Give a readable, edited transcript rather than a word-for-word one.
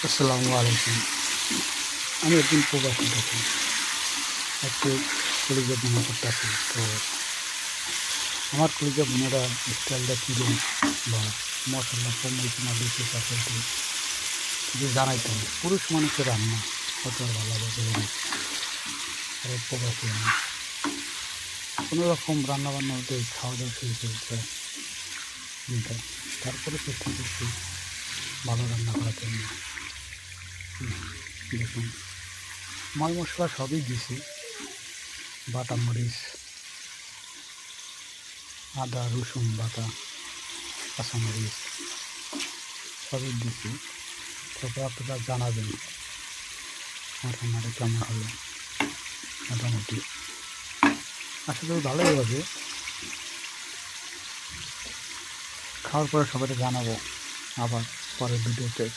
আসসালামু আলাইকুম। আমি একজন প্রবাসী থাকি। আজকে কলিজা ভুনা করতেছি। তো আমার কলিজা ভুনাটা স্টাইলটা কীরকম বা মশলা কম হয়েছে না বেশি আছে যদি জানাইতাম। পুরুষ মানুষের রান্না অত আর ভালো লাগে না। আর প্রবাসী আমি কোনো রকম রান্নাবান্না হতে খাওয়া দাওয়া শুরু করেছে চিন্তা। তারপরে চেষ্টা করছি ভালো রান্না করার জন্য। দেখুন, মাল মশলা সবই দিছি, বাটা মরিচ, আদা রসুন বাটা, কাঁচামরিচ সবই দিছি। তারপর আপনারা জানাবেন আমার রান্নাটা কেমন হলো। মোটামুটি আশা করি ভালোই হবে। খাওয়ার পরে সবাইকে জানাবো আবার পরের ভিডিওতে।